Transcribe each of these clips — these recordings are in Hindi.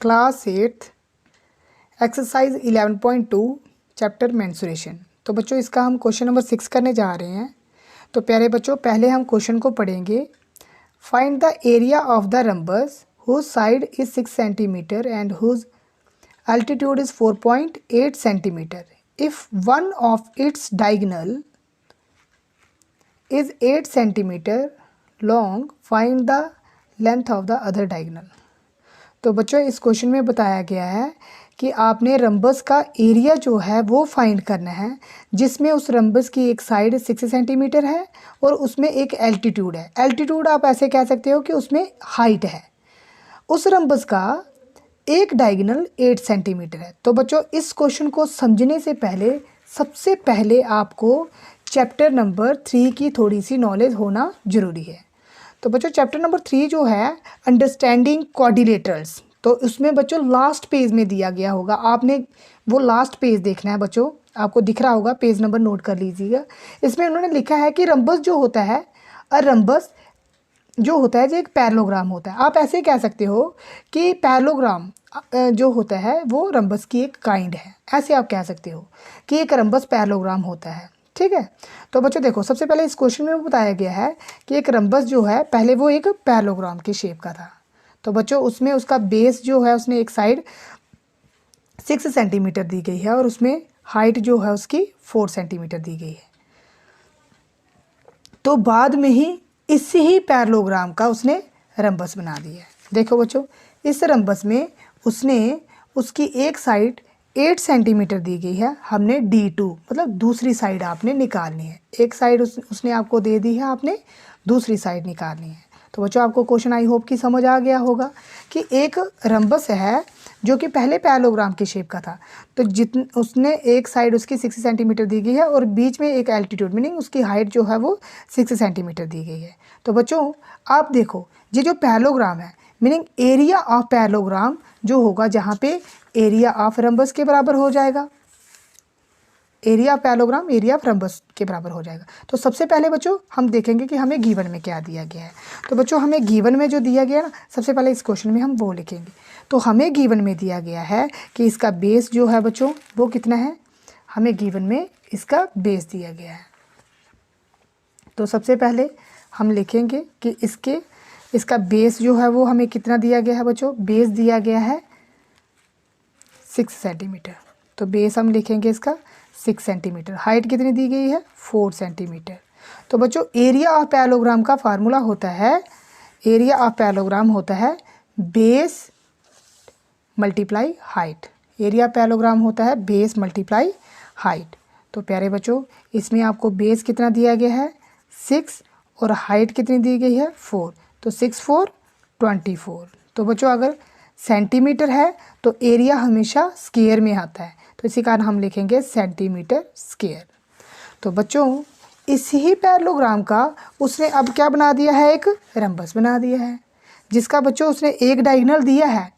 Class 8 exercise 11.2 chapter mensuration. तो बच्चों इसका हम क्वेश्चन नंबर 6 करने जा रहे हैं। तो प्यारे बच्चों पहले हम क्वेश्चन को पढ़ेंगे। Find the area of the rhombus whose side is 6 centimetre and whose altitude is 4.8 centimeter. If one of its diagonal is 8 centimeter long, find the length of the other diagonal. तो बच्चों इस क्वेश्चन में बताया गया है कि आपने रम्बस का एरिया जो है वो फाइंड करना है, जिसमें उस रम्बस की एक साइड 6 सेंटीमीटर है और उसमें एक एल्टीट्यूड है। एल्टीट्यूड आप ऐसे कह सकते हो कि उसमें हाइट है। उस रम्बस का एक डायगोनल 8 सेंटीमीटर है। तो बच्चों इस क्वेश्चन को समझने से पहले सबसे पहले आपको चैप्टर नंबर 3 की थोड़ी सी नॉलेज होना ज़रूरी है। तो बच्चों चैप्टर नंबर 3 जो है अंडरस्टैंडिंग क्वाड्रिलेटरल्स, तो उसमें बच्चों लास्ट पेज में दिया गया होगा, आपने वो लास्ट पेज देखना है। बच्चों आपको दिख रहा होगा, पेज नंबर नोट कर लीजिएगा। इसमें उन्होंने लिखा है कि रम्बस जो होता है, रम्बस जो होता है जो एक पैरेललोग्राम होता है। आप ऐसे कह सकते हो कि पैरेललोग्राम जो होता है वो रम्बस की एक काइंड है। ऐसे आप कह सकते हो कि एक रम्बस पैरेललोग्राम होता है। ठीक है। तो बच्चों देखो सबसे पहले इस क्वेश्चन में बताया गया है कि एक रम्बस जो है पहले वो एक पैरेललोग्राम की शेप का था। तो बच्चों उसमें उसका बेस जो है उसने एक साइड 6 सेंटीमीटर दी गई है और उसमें हाइट जो है उसकी 4 सेंटीमीटर दी गई है। तो बाद में ही इसी ही पैरेललोग्राम का उसने रम्बस बना दिया है। देखो बच्चों इस रम्बस में उसने उसकी एक साइड 8 सेंटीमीटर दी गई है। हमने D2 मतलब दूसरी साइड आपने निकालनी है। एक साइड उसने आपको दे दी है, आपने दूसरी साइड निकालनी है। तो बच्चों आपको क्वेश्चन आई होप कि समझ आ गया होगा कि एक रम्बस है जो कि पहले पैरेललोग्राम की शेप का था। तो उसने एक साइड उसकी 6 सेंटीमीटर दी गई है और बीच में एक एल्टीट्यूड मीनिंग उसकी हाइट जो है वो 6 सेंटीमीटर दी गई है। तो बच्चों आप देखो ये जो पैरेललोग्राम है मीनिंग एरिया ऑफ पैरेललोग्राम जो होगा, जहाँ पे एरिया ऑफ रम्बस के बराबर हो जाएगा, area of parallelogram area of rhombus के बराबर हो जाएगा। तो सबसे पहले बच्चों हम देखेंगे कि हमें गिवन में क्या दिया गया है। तो बच्चों हमें गिवन में जो दिया गया ना, सबसे पहले इस क्वेश्चन में हम वो लिखेंगे। तो हमें गिवन में दिया गया है कि इसका बेस जो है बच्चों वो कितना है, हमें गिवन में इसका बेस दिया गया है। तो सबसे पहले हम लिखेंगे कि इसका बेस जो है वो हमें कितना दिया गया है बच्चों, बेस दिया गया है 6 सेंटीमीटर। तो बेस हम लिखेंगे इसका 6 सेंटीमीटर। हाइट कितनी दी गई है 4 सेंटीमीटर। तो बच्चों एरिया ऑफ पैरेललोग्राम का फार्मूला होता है, एरिया ऑफ पैरेललोग्राम होता है base multiply height. Area of parallelogram होता है बेस मल्टीप्लाई हाइट। तो प्यारे बच्चों इसमें आपको बेस कितना दिया गया है 6 और हाइट कितनी दी गई है 4। तो 6 4 24। तो बच्चों अगर सेंटीमीटर है तो एरिया हमेशा स्क्वायर में आता है, तो इसी कारण हम लिखेंगे सेंटीमीटर स्क्वायर। तो बच्चों इसी ही पैरेललोग्राम का उसने अब क्या बना दिया है, एक रम्बस बना दिया है, जिसका बच्चों उसने एक डायगोनल दिया है,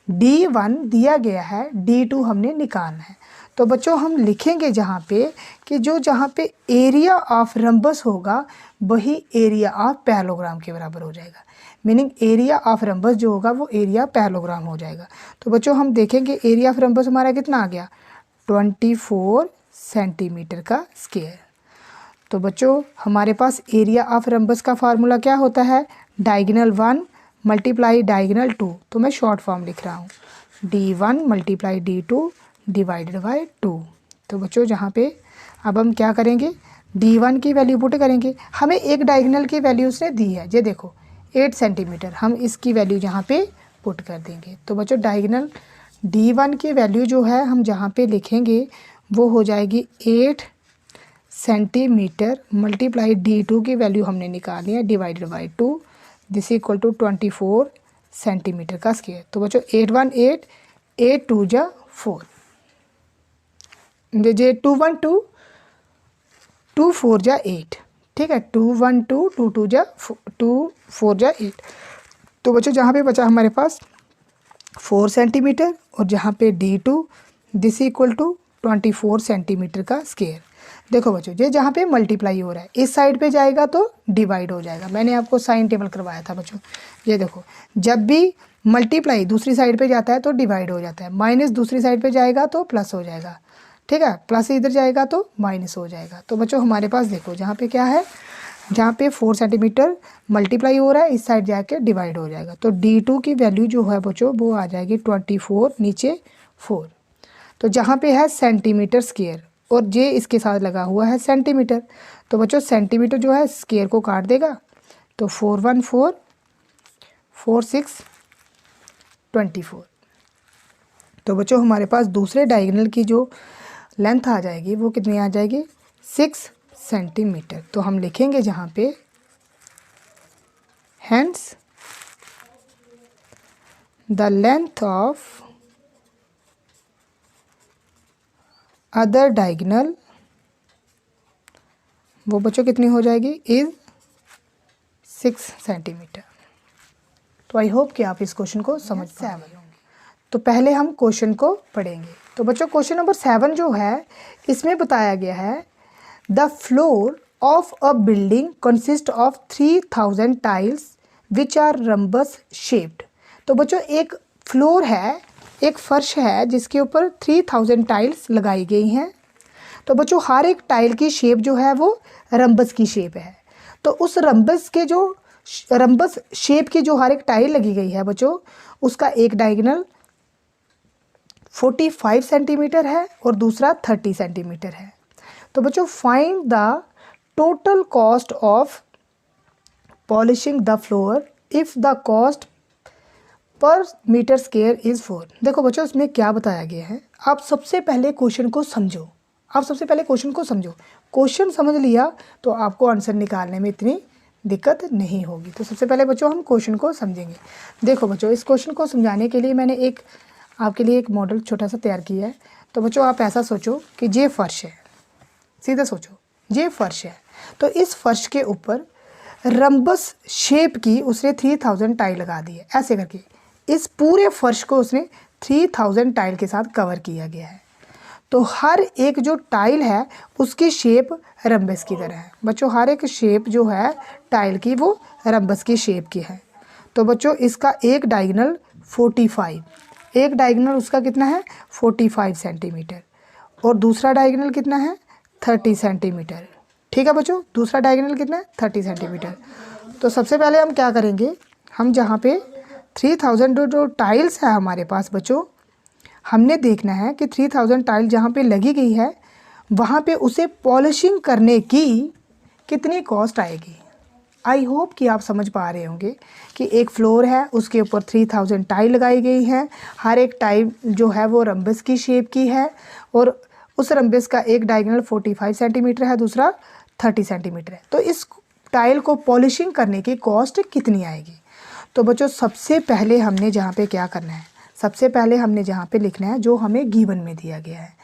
D1 दिया गया है, D2 हमने निकालना है। तो बच्चों हम लिखेंगे जहाँ पे कि जहाँ पे एरिया ऑफ रम्बस होगा वही एरिया ऑफ पैरेललोग्राम के बराबर हो जाएगा। मीनिंग एरिया ऑफ रम्बस जो होगा वो एरिया पैरेललोग्राम हो जाएगा। तो बच्चों हम देखेंगे एरिया ऑफ रम्बस हमारा कितना आ गया 24 सेंटीमीटर का स्क्वायर। तो बच्चों हमारे पास एरिया ऑफ रम्बस का फार्मूला क्या होता है, डायगोनल 1 मल्टीप्लाई डायगोनल 2। तो मैं शॉर्ट फॉर्म लिख रहा हूँ D1 multiply D2 divided by 2। तो बच्चों जहाँ पे अब हम क्या करेंगे, D1 की वैल्यू पुट करेंगे। हमें एक डायगोनल की वैल्यू उसने दी है, ये देखो 8 सेंटीमीटर, हम इसकी वैल्यू यहाँ पे पुट कर देंगे। तो बच्चों डायगोनल D1 की वैल्यू जो है हम जहाँ पे लिखेंगे वो हो जाएगी 8 सेंटीमीटर मल्टीप्लाई D2 की वैल्यू हमने निकाली है divided by 2, this equal to 24 centimetre का स्क्वायर। तो बच्चों 8 1 8, 8 2 जा 4, जे 2 1 2, 2 4 जा 8। ठीक है, 2 1 2, 2 2 जा 2 4 जा 8। तो बच्चों जहाँ पे बचा हमारे पास 4 सेंटीमीटर और जहाँ पे D2 this equal to 24 centimetre का स्क्वायर। देखो बच्चों ये जहाँ पे मल्टीप्लाई हो रहा है इस साइड पे जाएगा तो डिवाइड हो जाएगा। मैंने आपको साइन टेबल करवाया था बच्चों, ये देखो जब भी मल्टीप्लाई दूसरी साइड पे जाता है तो डिवाइड हो जाता है, माइनस दूसरी साइड पे जाएगा तो प्लस हो जाएगा, ठीक है, प्लस इधर जाएगा तो माइनस हो जाएगा। तो बच्चों हमारे पास देखो जहाँ पे क्या है, जहाँ पे 4 सेंटीमीटर मल्टीप्लाई हो रहा है, इस साइड जाके डिवाइड हो जाएगा। तो D2 की वैल्यू जो है बच्चों वो आ जाएगी 24, नीचे 4। तो जहाँ पे है सेंटीमीटर स्क्वायर और जे इसके साथ लगा हुआ है सेंटीमीटर, तो बच्चों सेंटीमीटर जो है स्क्वायर को काट देगा, तो 4 1 4 4 6 24। तो बच्चों हमारे पास दूसरे डायगोनल की जो लेंथ आ जाएगी वो कितनी आ जाएगी, 6 सेंटीमीटर। तो हम लिखेंगे जहाँ पे hence the length of other diagonal, वो बच्चों कितनी हो जाएगी, इज 6 सेंटीमीटर। तो आई होप कि आप इस क्वेश्चन को समझ पाए होंगे। तो पहले हम क्वेश्चन को पढ़ेंगे। तो बच्चों क्वेश्चन नंबर 7 जो है इसमें बताया गया है the floor of a building consist of 3000 tiles which are rhombus shaped. तो बच्चों एक फ्लोर है, एक फर्श है जिसके ऊपर 3000 टाइल्स लगाई गई हैं। तो बच्चों हर एक टाइल की शेप जो है वो रम्बस की शेप है। तो उस रम्बस के जो रम्बस शेप की जो हर एक टाइल लगी गई है बच्चों, उसका एक डायगोनल 45 सेंटीमीटर है और दूसरा 30 सेंटीमीटर है। तो बच्चों find the total cost of polishing the floor if the cost per metre square is 4। देखो बच्चों इसमें क्या बताया गया है, आप सबसे पहले क्वेश्चन को समझो, क्वेश्चन समझ लिया तो आपको आंसर निकालने में इतनी दिक्कत नहीं होगी। तो सबसे पहले बच्चों हम क्वेश्चन को समझेंगे। देखो बच्चों इस क्वेश्चन को समझाने के लिए मैंने आपके लिए एक मॉडल छोटा सा तैयार किया है। तो बच्चों आप ऐसा सोचो कि ये फर्श है, सीधा सोचो ये फर्श है, तो इस फर्श के ऊपर रम्बस शेप की उसने 3000 टाइल लगा दी है। ऐसे करके इस पूरे फर्श को उसने 3000 टाइल के साथ कवर किया गया है। तो हर एक जो टाइल है उसकी शेप रम्बस की तरह है। बच्चों हर एक शेप जो है टाइल की वो रम्बस की शेप की है। तो बच्चों इसका एक डायगोनल 45, एक डायगोनल उसका कितना है 45 सेंटीमीटर और दूसरा डायगोनल कितना है 30 सेंटीमीटर। ठीक है बच्चों, दूसरा डायगोनल कितना है 30 सेंटीमीटर। तो सबसे पहले हम क्या करेंगे, हम जहाँ पे 3000 जो टाइल्स है हमारे पास बच्चों, हमने देखना है कि 3000 टाइल जहाँ पे लगी गई है वहाँ पे उसे पॉलिशिंग करने की कितनी कॉस्ट आएगी। आई होप कि आप समझ पा रहे होंगे कि एक फ्लोर है उसके ऊपर 3000 टाइल लगाई गई है, हर एक टाइल जो है वो रम्बस की शेप की है और उस रम्बस का एक डायगोनल 45 सेंटीमीटर है, दूसरा 30 सेंटीमीटर है। तो इस टाइल को पॉलिशिंग करने की कॉस्ट कितनी आएगी। तो बच्चों सबसे पहले हमने जहाँ पे क्या करना है, सबसे पहले हमने जहाँ पे लिखना है जो हमें गिवन में दिया गया है।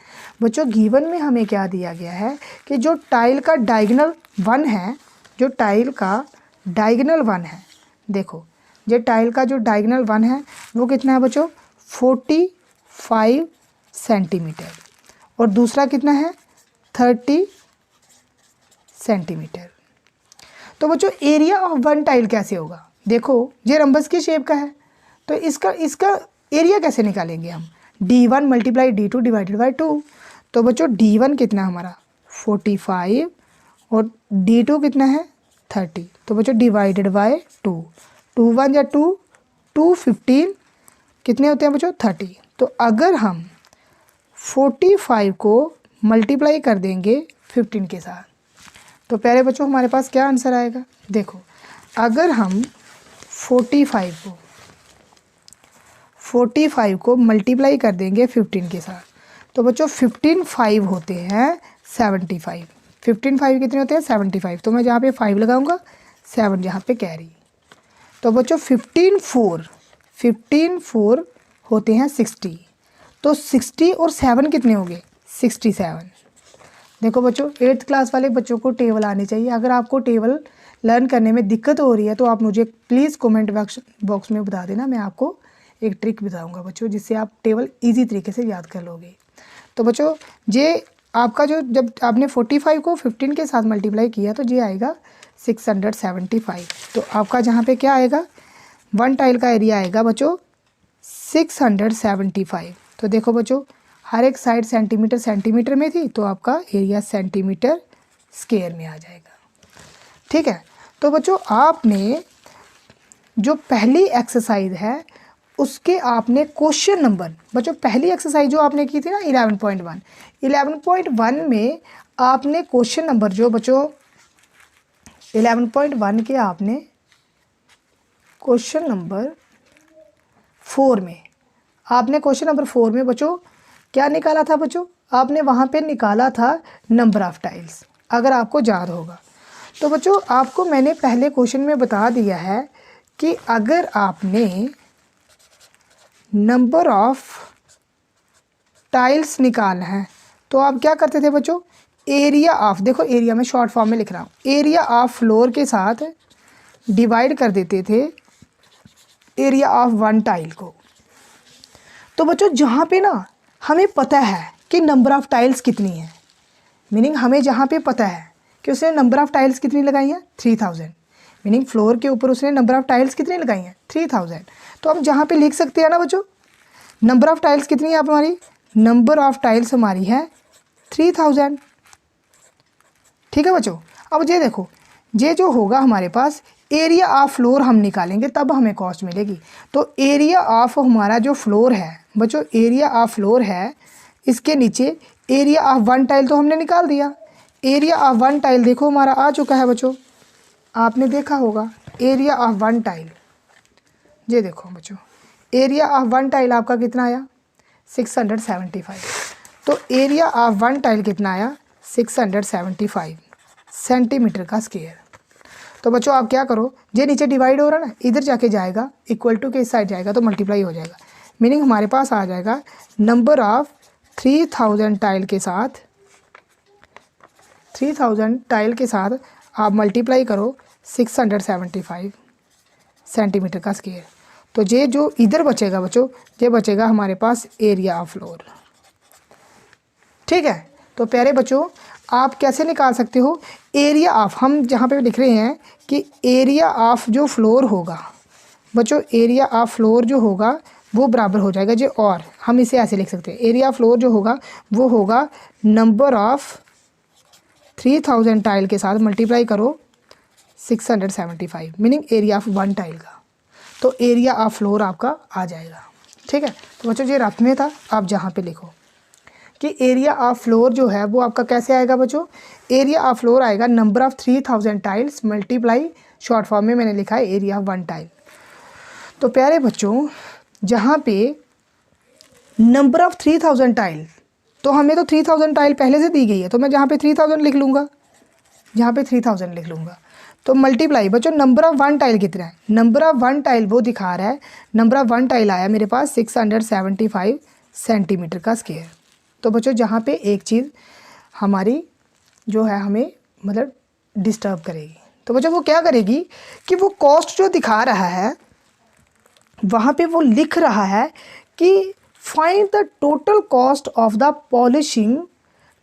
बच्चों गिवन में हमें क्या दिया गया है कि जो टाइल का डायगोनल 1 है, जो टाइल का डायगोनल 1 है, देखो जो टाइल का जो डायगोनल 1 है वो कितना है बच्चों 45 सेंटीमीटर और दूसरा कितना है 30 सेंटीमीटर। तो बच्चों एरिया ऑफ 1 टाइल कैसे होगा, देखो ये रम्बस की शेप का है तो इसका एरिया कैसे निकालेंगे हम, D1 multiply D2 divided by 2। तो बच्चों D1 कितना हमारा 45 और D2 कितना है 30, तो बच्चों डिवाइडेड बाई 2, 2 1 या 2, 2 15 कितने होते हैं बच्चों 30। तो अगर हम 45 को मल्टीप्लाई कर देंगे 15 के साथ तो प्यारे बच्चों हमारे पास क्या आंसर आएगा। देखो अगर हम 45 को मल्टीप्लाई कर देंगे 15 के साथ तो बच्चों 15 5 होते हैं 75, 15 5 कितने होते हैं 75। तो मैं जहाँ पे 5 लगाऊंगा 7 जहाँ पे कैरी। तो बच्चों 15 4 होते हैं 60, तो 60 और 7 कितने हो गए 67। देखो बच्चों 8th क्लास वाले बच्चों को टेबल आनी चाहिए। अगर आपको टेबल लर्न करने में दिक्कत हो रही है तो आप मुझे प्लीज़ कमेंट बॉक्स में बता देना, मैं आपको एक ट्रिक बताऊंगा बच्चों जिससे आप टेबल इजी तरीके से याद कर लोगे। तो बच्चों ये आपका जो जब आपने 45 को 15 के साथ मल्टीप्लाई किया तो ये आएगा 675। तो आपका जहाँ पे क्या आएगा 1 टाइल का एरिया आएगा बच्चों 675। तो देखो बच्चों, हर एक साइड सेंटीमीटर सेंटीमीटर में थी, तो आपका एरिया सेंटीमीटर स्क्वायर में आ जाएगा। ठीक है, तो बच्चों आपने जो पहली एक्सरसाइज है उसके आपने क्वेश्चन नंबर, बच्चों पहली एक्सरसाइज जो आपने की थी ना 11.1 में आपने क्वेश्चन नंबर जो बच्चों 11.1 के आपने क्वेश्चन नंबर 4 में आपने क्वेश्चन नंबर 4 में बच्चों क्या निकाला था बच्चों? आपने वहाँ पे निकाला था नंबर ऑफ टाइल्स, अगर आपको याद होगा। तो बच्चों आपको मैंने पहले क्वेश्चन में बता दिया है कि अगर आपने नंबर ऑफ टाइल्स निकालना है तो आप क्या करते थे बच्चों? एरिया ऑफ, देखो एरिया में शॉर्ट फॉर्म में लिख रहा हूँ, एरिया ऑफ फ्लोर के साथ डिवाइड कर देते थे एरिया ऑफ वन टाइल को। तो बच्चों जहाँ पे ना हमें पता है कि नंबर ऑफ टाइल्स कितनी है, मीनिंग हमें जहाँ पे पता है कि उसने नंबर ऑफ टाइल्स कितनी लगाई हैं 3000, मीनिंग फ्लोर के ऊपर उसने नंबर ऑफ टाइल्स कितनी लगाई हैं 3000। तो हम जहाँ पे लिख सकते हैं ना बच्चों, नंबर ऑफ टाइल्स कितनी है हमारी? नंबर ऑफ टाइल्स हमारी है 3000। ठीक है बच्चों, अब ये देखो, ये जो होगा हमारे पास एरिया ऑफ फ्लोर हम निकालेंगे तब हमें कॉस्ट मिलेगी। तो एरिया ऑफ हमारा जो फ्लोर है बच्चों, एरिया ऑफ फ्लोर है, इसके नीचे एरिया ऑफ वन टाइल तो हमने निकाल दिया। एरिया ऑफ वन टाइल देखो हमारा आ चुका है बच्चों, आपने देखा होगा एरिया ऑफ वन टाइल, ये देखो बच्चों एरिया ऑफ वन टाइल आपका कितना आया 675। तो एरिया ऑफ वन टाइल कितना आया 675 सेंटीमीटर का स्क्वायर। तो बच्चों आप क्या करो, ये नीचे डिवाइड हो रहा है ना, इधर जाके जाएगा इक्वल टू के इस साइड जाएगा तो मल्टीप्लाई हो जाएगा, मीनिंग हमारे पास आ जाएगा नंबर ऑफ 3000 टाइल के साथ, 3000 टाइल के साथ आप मल्टीप्लाई करो 675 सेंटीमीटर का स्क्वायर। तो ये जो इधर बचेगा बच्चों, ये बचेगा हमारे पास एरिया ऑफ फ्लोर। ठीक है, तो प्यारे बच्चों आप कैसे निकाल सकते हो एरिया ऑफ, हम जहाँ पे लिख रहे हैं कि एरिया ऑफ जो फ्लोर होगा बच्चों, एरिया ऑफ फ्लोर जो होगा वो बराबर हो जाएगा जी, और हम इसे ऐसे लिख सकते हैं एरिया ऑफ फ्लोर जो होगा वो होगा नंबर ऑफ 3000 टाइल के साथ मल्टीप्लाई करो 675, meaning area of one tile का, तो एरिया ऑफ फ्लोर आपका आ जाएगा। ठीक है, तो बच्चों ये रफ में था, आप जहाँ पे लिखो कि एरिया ऑफ फ्लोर जो है वो आपका कैसे आएगा बच्चों? एरिया ऑफ फ्लोर आएगा number of 3000 tiles multiply, short form में मैंने लिखा है एरिया ऑफ वन टाइल। तो प्यारे बच्चों जहाँ पे नंबर ऑफ 3000 टाइल, तो हमें तो 3000 टाइल पहले से दी गई है, तो मैं जहाँ पे 3000 लिख लूँगा, जहाँ पे 3000 लिख लूँगा, तो मल्टीप्लाई बच्चों नंबर ऑफ वन टाइल कितना है, नंबर ऑफ वन टाइल वो दिखा रहा है, नंबर ऑफ वन टाइल आया मेरे पास 675 सेंटीमीटर का स्क्वायर। तो बच्चों जहाँ पे एक चीज़ हमारी जो है हमें मतलब डिस्टर्ब करेगी, तो बच्चों वो क्या करेगी कि वो कॉस्ट जो दिखा रहा है वहाँ पे वो लिख रहा है कि find the total cost of the polishing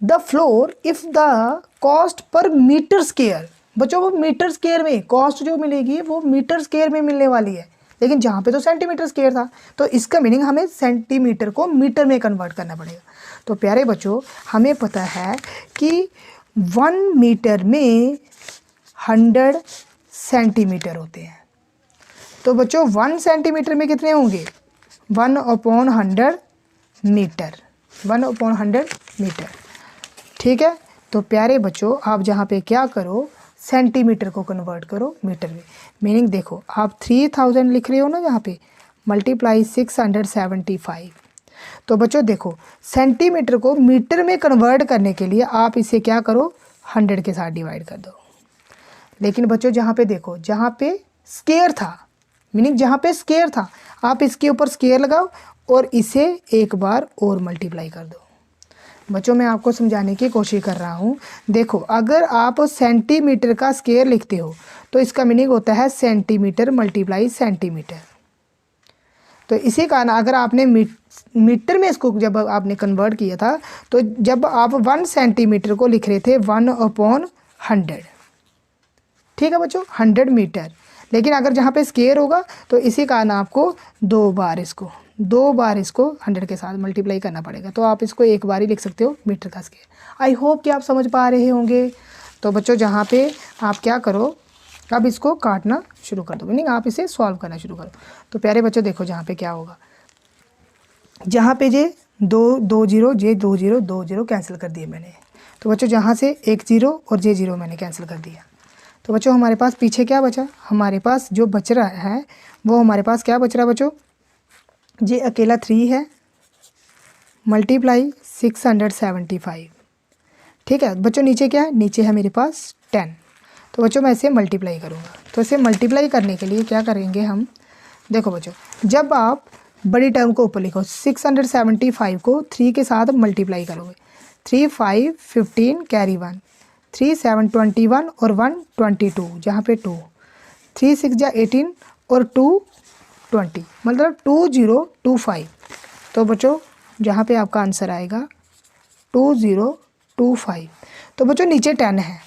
the floor if the cost per metre square. बच्चों वो मीटर स्क्वायर में कॉस्ट जो मिलेगी वो मीटर स्क्वायर में मिलने वाली है, लेकिन जहाँ पे तो सेंटीमीटर स्क्वायर था, तो इसका मीनिंग हमें सेंटीमीटर को मीटर में कन्वर्ट करना पड़ेगा। तो प्यारे बच्चों हमें पता है कि 1 मीटर में 100 सेंटीमीटर होते हैं। तो बच्चों 1 सेंटीमीटर में कितने होंगे 1/100 मीटर, 1/100 मीटर। ठीक है, तो प्यारे बच्चों आप जहाँ पे क्या करो सेंटीमीटर को कन्वर्ट करो मीटर में, मीनिंग देखो आप 3000 लिख रहे हो ना जहाँ पे, मल्टीप्लाई 675। तो बच्चों देखो सेंटीमीटर को मीटर में कन्वर्ट करने के लिए आप इसे क्या करो 100 के साथ डिवाइड कर दो। लेकिन बच्चों जहाँ पे देखो, जहाँ पे स्क्वायर था, मीनिंग जहाँ पे स्क्वायर था आप इसके ऊपर स्क्वायर लगाओ और इसे एक बार और मल्टीप्लाई कर दो। बच्चों मैं आपको समझाने की कोशिश कर रहा हूँ, देखो अगर आप सेंटीमीटर का स्क्वायर लिखते हो तो इसका मीनिंग होता है सेंटीमीटर मल्टीप्लाई सेंटीमीटर। तो इसी कारण अगर आपने मीटर में इसको जब आपने कन्वर्ट किया था, तो जब आप 1 सेंटीमीटर को लिख रहे थे 1/100, ठीक है बच्चों 100 मीटर, लेकिन अगर जहाँ पे स्क्वायर होगा तो इसी कारण आपको 2 बार इसको 2 बार इसको 100 के साथ मल्टीप्लाई करना पड़ेगा, तो आप इसको एक बार ही लिख सकते हो मीटर का स्केयर। आई होप कि आप समझ पा रहे होंगे। तो बच्चों जहाँ पे आप क्या करो, अब इसको काटना शुरू कर दो, मीनिंग आप इसे सॉल्व करना शुरू करो। तो प्यारे बच्चों देखो जहाँ पे क्या होगा, जहाँ पे ये 2 0 ये 2 0 कैंसिल कर दिए मैंने। तो बच्चों जहाँ से 1 0 और ये 0 मैंने कैंसिल कर दिया। तो बच्चों हमारे पास पीछे क्या बचा, हमारे पास जो बच रहा है वो हमारे पास क्या बच रहा है बच्चों, ये अकेला 3 है मल्टीप्लाई 675। ठीक है बच्चों, नीचे क्या है, नीचे है मेरे पास 10। तो बच्चों मैं इसे मल्टीप्लाई करूँगा। तो इसे मल्टीप्लाई करने के लिए क्या करेंगे हम, देखो बच्चों जब आप बड़ी टर्म को ऊपर लिखो, 675 को 3 के साथ मल्टीप्लाई करोगे, 3 5 15 कैरी 1, 3 7 21 और 1 22, जहाँ पे 2, 3 6 जा 18 और 2 20, मतलब 2025। तो बच्चों जहाँ पे आपका आंसर आएगा 2025। तो बच्चों नीचे 10 है,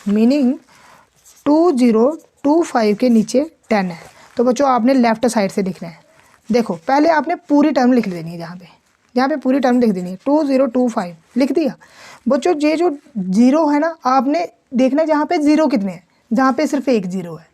मीनिंग 2025 के नीचे 10 है। तो बच्चों आपने लेफ़्ट साइड से लिखना है। देखो पहले आपने पूरी टर्म लिख देनी है, जहाँ पे पूरी टर्म लिख देनी है, 2025 लिख दिया। बच्चों ये जो 0 है ना, आपने देखना है जहाँ पे 0 कितने हैं, जहाँ पे सिर्फ 1 0 है,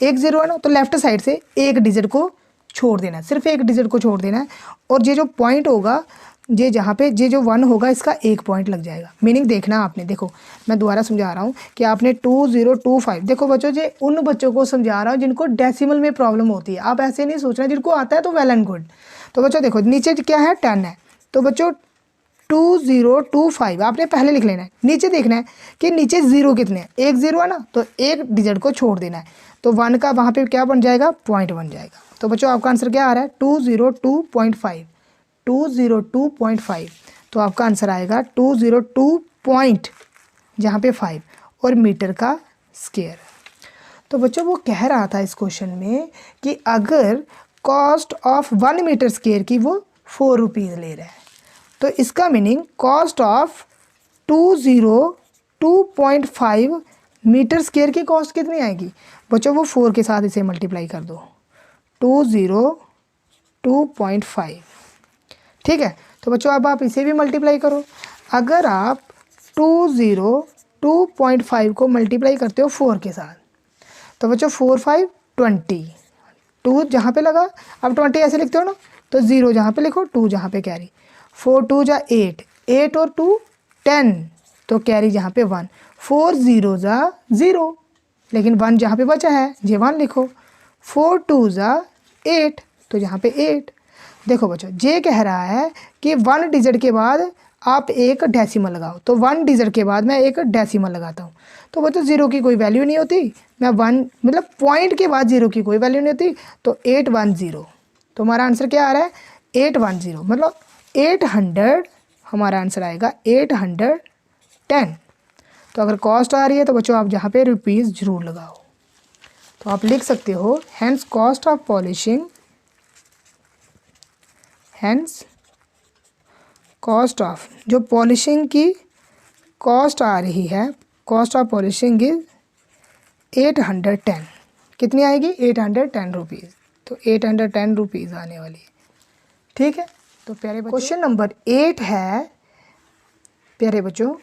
1 0 है ना, तो लेफ़्ट साइड से एक डिजिट को छोड़ देना है, सिर्फ एक डिजिट को छोड़ देना है। और ये जो पॉइंट होगा, ये जहाँ पे ये जो 1 होगा इसका 1 पॉइंट लग जाएगा। मीनिंग देखना आपने, देखो मैं दोबारा समझा रहा हूँ कि आपने 2025, देखो बच्चों ये उन बच्चों को समझा रहा हूँ जिनको डेसिमल में प्रॉब्लम होती है, आप ऐसे नहीं सोचना, जिनको आता है तो वेल एंड गुड। तो बच्चों देखो नीचे क्या है 10 है, तो बच्चों 2025 आपने पहले लिख लेना है। नीचे देखना है कि नीचे 0 कितने हैं, 1 0 है ना, तो एक डिजिट को छोड़ देना है, तो 1 का वहाँ पे क्या बन जाएगा, पॉइंट बन जाएगा। तो बच्चों आपका आंसर क्या आ रहा है, 202.5, 202.5। तो आपका आंसर आएगा 202 पॉइंट जहाँ पे 5 और मीटर का स्केयर। तो बच्चों वो कह रहा था इस क्वेश्चन में कि अगर कॉस्ट ऑफ 1 मीटर स्केयर की वो 4 रुपीज़ ले रहा है, तो इसका meaning cost of 202.5 metre square की कॉस्ट कितनी आएगी। बच्चों वो 4 के साथ इसे मल्टीप्लाई कर दो, 202.5। ठीक है, तो बच्चों अब आप इसे भी मल्टीप्लाई करो। अगर आप 202.5 को मल्टीप्लाई करते हो 4 के साथ, तो बच्चों 4 5 20, 2 जहाँ पे लगा, अब 20 ऐसे लिखते हो ना, तो 0 जहाँ पे लिखो, 2 जहाँ पे कैरी, 4 2 जा 8, 8 और 2 10, तो कैरी जहाँ पे 1, 4 0 जा 0, लेकिन 1 जहाँ पे बचा है ये 1 लिखो, 4 2 जा 8, तो यहाँ पे 8। देखो बच्चों ये कह रहा है कि 1 डिजिट के बाद आप एक डेसिमल लगाओ, तो 1 डिजिट के बाद मैं एक डेसिमल लगाता हूँ। तो बच्चों 0 की कोई वैल्यू नहीं होती, मैं 1 मतलब पॉइंट के बाद 0 की कोई वैल्यू नहीं होती, तो 810। तो हमारा आंसर क्या आ रहा है, 810, मतलब 800 हमारा आंसर आएगा 810। तो अगर कॉस्ट आ रही है तो बच्चों आप जहाँ पे रुपीज़ ज़रूर लगाओ। तो आप लिख सकते हो hence cost of polishing, hence cost of, जो पॉलिशिंग की कॉस्ट आ रही है, कॉस्ट ऑफ पॉलिशिंग इज 810। कितनी आएगी, 810 रुपीज़। तो 810 रुपीज़ आने वाली है। ठीक है, तो प्यारे बच्चों क्वेश्चन नंबर 8 है, प्यारे बच्चों,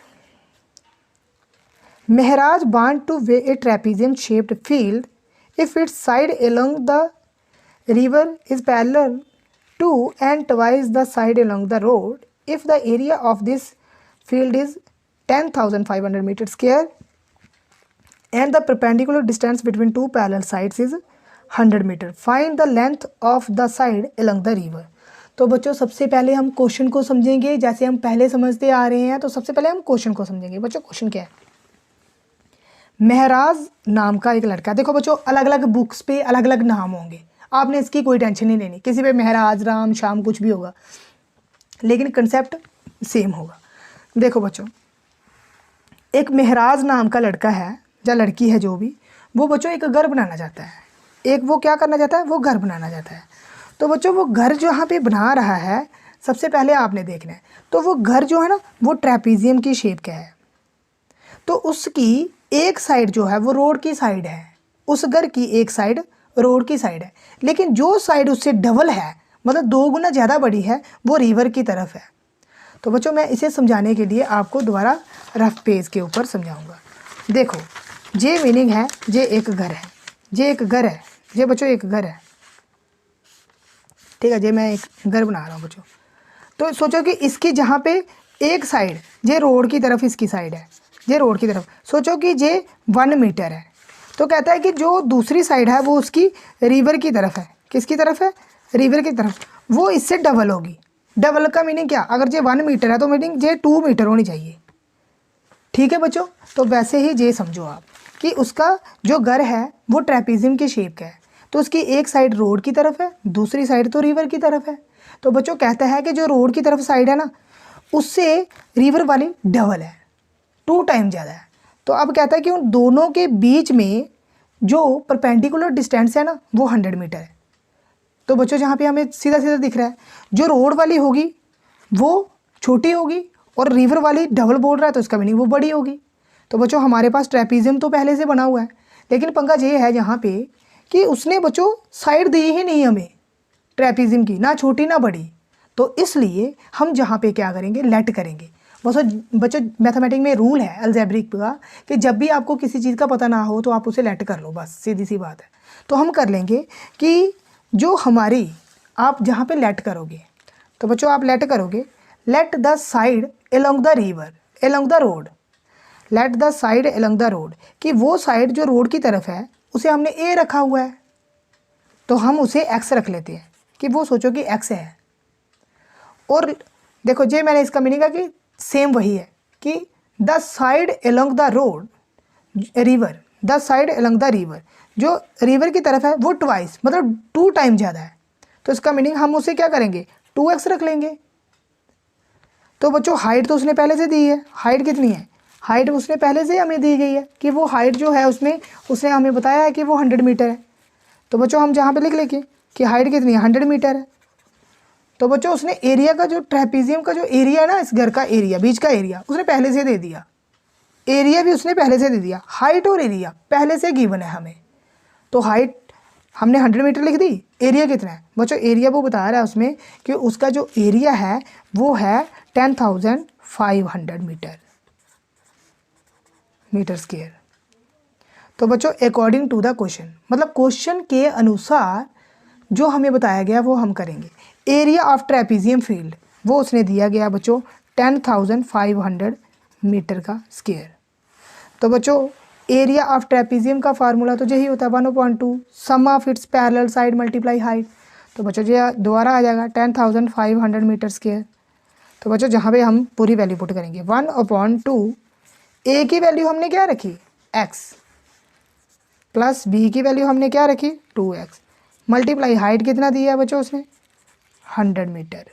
Mehraj want to weigh a trapezium shaped field if its side along the river is parallel to and twice the side along the road if the area of this field is 10,500 meter square and the perpendicular distance between two parallel sides is 100 meter. Find the length of the side along the river. तो बच्चों सबसे पहले हम क्वेश्चन को समझेंगे, जैसे हम पहले समझते आ रहे हैं। तो सबसे पहले हम क्वेश्चन को समझेंगे। बच्चों क्वेश्चन क्या है, महराज नाम का एक लड़का, देखो बच्चों अलग अलग बुक्स पे अलग अलग नाम होंगे, आपने इसकी कोई टेंशन नहीं लेनी, किसी पे महराज राम शाम कुछ भी होगा, लेकिन कंसेप्ट सेम होगा। देखो बच्चों एक महराज नाम का लड़का है या लड़की है जो भी, वो बच्चों एक घर बनाना चाहता है, एक वो क्या करना चाहता है, वो घर बनाना चाहता है। तो बच्चों वो घर जहाँ पे बना रहा है, सबसे पहले आपने देखना है, तो वो घर जो है ना वो ट्रेपीजियम की शेप का है, तो उसकी एक साइड जो है वो रोड की साइड है, उस घर की एक साइड रोड की साइड है, लेकिन जो साइड उससे डबल है मतलब 2 गुना ज़्यादा बड़ी है, वो रिवर की तरफ है। तो बच्चों मैं इसे समझाने के लिए आपको दोबारा रफ पेज के ऊपर समझाऊंगा। देखो ये मीनिंग है, ये एक घर है, ये एक घर है, ये बच्चों एक घर है, ठीक है। ये मैं एक घर बना रहा हूँ बच्चों। तो सोचो कि इसकी जहाँ पे एक साइड ये रोड की तरफ इसकी साइड है, ये रोड की तरफ, सोचो कि ये 1 मीटर है। तो कहता है कि जो दूसरी साइड है वो उसकी रिवर की तरफ है। किसकी तरफ है? रिवर की तरफ। वो इससे डबल होगी। डबल का मीनिंग क्या? अगर ये 1 मीटर है तो मीनिंग ये 2 मीटर होनी चाहिए, ठीक है बच्चों। तो वैसे ही ये समझो आप कि उसका जो घर है वो ट्रेपीजियम की शेप का है। तो उसकी एक साइड रोड की तरफ है, दूसरी साइड तो रिवर की तरफ है। तो बच्चों कहता है कि जो रोड की तरफ साइड है ना, उससे रिवर वाली डबल है, 2 टाइम ज़्यादा है। तो अब कहता है कि उन दोनों के बीच में जो परपेंडिकुलर डिस्टेंस है ना, वो 100 मीटर है। तो बच्चों जहाँ पे हमें सीधा सीधा दिख रहा है, जो रोड वाली होगी वो छोटी होगी और रिवर वाली डबल बोल रहा है, तो इसका मीनिंग वो बड़ी होगी। तो बच्चों हमारे पास ट्रेपीजियम तो पहले से बना हुआ है, लेकिन पंगा ये है यहाँ पे कि उसने बच्चों साइड दी ही नहीं हमें ट्रेपीजियम की, ना छोटी ना बड़ी। तो इसलिए हम जहाँ पे क्या करेंगे, लेट करेंगे। बच्चों मैथमेटिक्स में रूल है अलजेब्रिक का कि जब भी आपको किसी चीज़ का पता ना हो तो आप उसे लेट कर लो, बस सीधी सी बात है। तो हम कर लेंगे कि जो हमारी आप जहाँ पे लेट करोगे, तो बच्चों आप लेट करोगे, let the side along the river along the road, let the side along the road, कि वो साइड जो रोड की तरफ है उसे हमने ए रखा हुआ है, तो हम उसे एक्स रख लेते हैं कि वो सोचो कि एक्स है। और देखो जे मैंने इसका मीनिंग है कि सेम वही है कि the side along the road river, the side along the river, जो रिवर की तरफ है वो ट्वाइस मतलब 2 टाइम ज़्यादा है। तो इसका मीनिंग हम उसे क्या करेंगे, 2x रख लेंगे। तो बच्चों हाइट तो उसने पहले से दी है, हाइट कितनी है, हाइट उसने पहले से हमें दी गई है कि वो हाइट जो है उसमें उसने हमें बताया है कि वो 100 मीटर है। तो बच्चों हम जहाँ पे लिख लेंगे कि हाइट कितनी है, 100 मीटर है। तो बच्चों उसने एरिया का जो ट्रेपीजियम का जो एरिया है ना, इस घर का एरिया, बीच का एरिया उसने पहले से दे दिया, एरिया भी उसने पहले से दे दिया, हाइट और एरिया पहले से गिवन है हमें। तो हाइट हमने 100 मीटर लिख दी, एरिया कितना है बच्चों, एरिया वो बता रहा है उसमें कि उसका जो एरिया है वो है 10,500 मीटर स्क्वायर। तो बच्चों अकॉर्डिंग टू द क्वेश्चन, मतलब क्वेश्चन के अनुसार जो हमें बताया गया वो हम करेंगे। एरिया ऑफ ट्रेपीजियम फील्ड वो उसने दिया गया बच्चों 10,500 मीटर का स्क्वायर। तो बच्चों एरिया ऑफ ट्रेपीजियम का फार्मूला तो यही होता है 1/2 sum of its parallel side multiply height. तो बच्चों ये दोबारा आ जाएगा 10,500 मीटर स्क्वायर। तो बच्चों जहाँ पे हम पूरी वैल्यू पुट करेंगे 1/2, ए की वैल्यू हमने क्या रखी x, प्लस बी की वैल्यू हमने क्या रखी 2x, मल्टीप्लाई हाइट कितना दिया है बच्चों उसने 100 मीटर,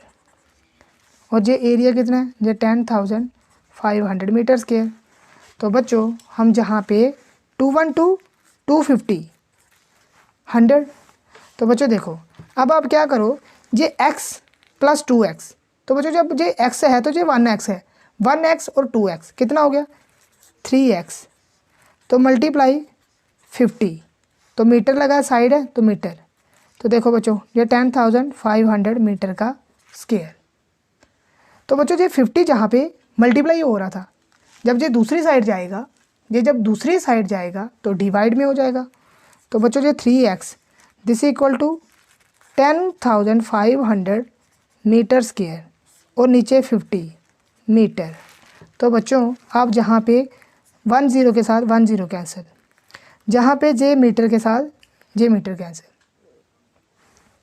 और ये एरिया कितना है, ये 10,500 मीटर स्क्वायर। तो बच्चों हम जहाँ पे 212 250 100। तो बच्चों देखो अब आप क्या करो, ये x प्लस 2x, तो बच्चों जब ये x है तो ये 1x है, 1x और 2x कितना हो गया 3x, तो मल्टीप्लाई 50, तो मीटर लगा साइड है तो मीटर। तो देखो बच्चों ये 10,500 मीटर का स्क्वायर। तो बच्चों ये 50 जहाँ पे मल्टीप्लाई हो रहा था, जब ये दूसरी साइड जाएगा, ये जब दूसरी साइड जाएगा तो डिवाइड में हो जाएगा। तो बच्चों ये 3x this equal to 10,500 metre square और नीचे 50 मीटर। तो बच्चों आप जहाँ पे 10 के साथ 10 कैंसिल, जहाँ पे जे मीटर के साथ जे मीटर कैंसिल।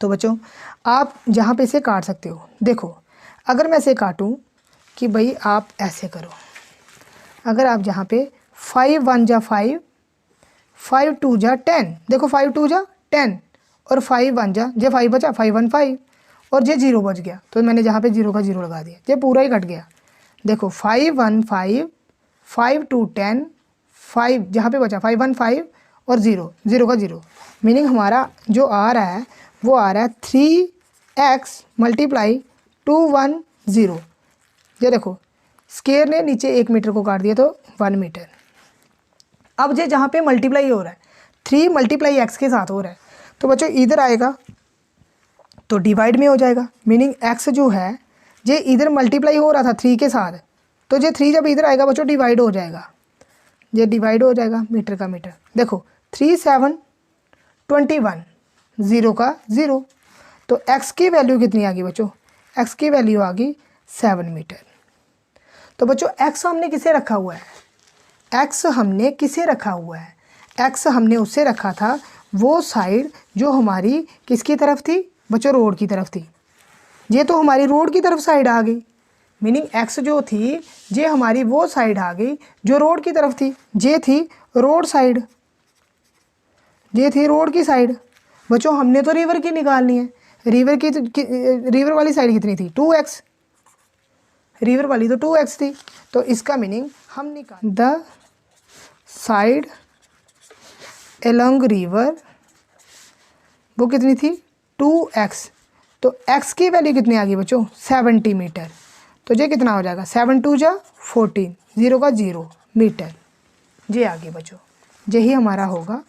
तो बच्चों आप जहाँ पे इसे काट सकते हो, देखो अगर मैं इसे काटूँ कि भाई आप ऐसे करो, अगर आप जहाँ पे 5 1 जा 5, 5 2 जा 10, देखो 5 2 जा 10 और 5 1 जा, जे 5 बचा 5 1 5 और जे 0 बच गया, तो मैंने जहाँ पे 0 का 0 लगा दिया, ये पूरा ही कट गया। देखो 5 1 5, 5 2 10, 5 जहाँ पे बचा 5 1 5 और 0 0 का 0, मीनिंग हमारा जो आ रहा है वो आ रहा है 3x मल्टीप्लाई 210। ये देखो स्क्वायर ने नीचे 1 मीटर को काट दिया तो 1 मीटर। अब ये जहाँ पे मल्टीप्लाई हो रहा है 3 मल्टीप्लाई x के साथ हो रहा है, तो बच्चों इधर आएगा तो डिवाइड में हो जाएगा, मीनिंग x जो है ये इधर मल्टीप्लाई हो रहा था 3 के साथ, तो ये 3 जब इधर आएगा बच्चों डिवाइड हो जाएगा, ये डिवाइड हो जाएगा मीटर का मीटर। देखो 3 7 21, 0 का 0, तो x की वैल्यू कितनी आ गई बच्चों, x की वैल्यू आ गई 7 मीटर। तो बच्चों x हमने किसे रखा हुआ है, x हमने किसे रखा हुआ है, x हमने उससे रखा था वो साइड जो हमारी किसकी तरफ थी बच्चों, रोड की तरफ थी। ये तो हमारी रोड की तरफ साइड आ गई, मीनिंग x जो थी ये हमारी वो साइड आ गई जो रोड की तरफ थी, ये थी रोड साइड, ये थी रोड की साइड। बच्चों हमने तो रिवर की निकालनी है, रिवर वाली साइड कितनी थी 2x, रिवर वाली तो 2x थी, तो इसका मीनिंग हम निकाल द साइड एलोंग रिवर वो कितनी थी 2x, तो x की वैल्यू कितनी आ गई बच्चों 70 मीटर। तो ये कितना हो जाएगा 7 2 जा 14, 0 का 0 मीटर, ये आ गई बच्चों, यही हमारा होगा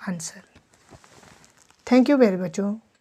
आंसर। थैंक यू वेरी बच्चों।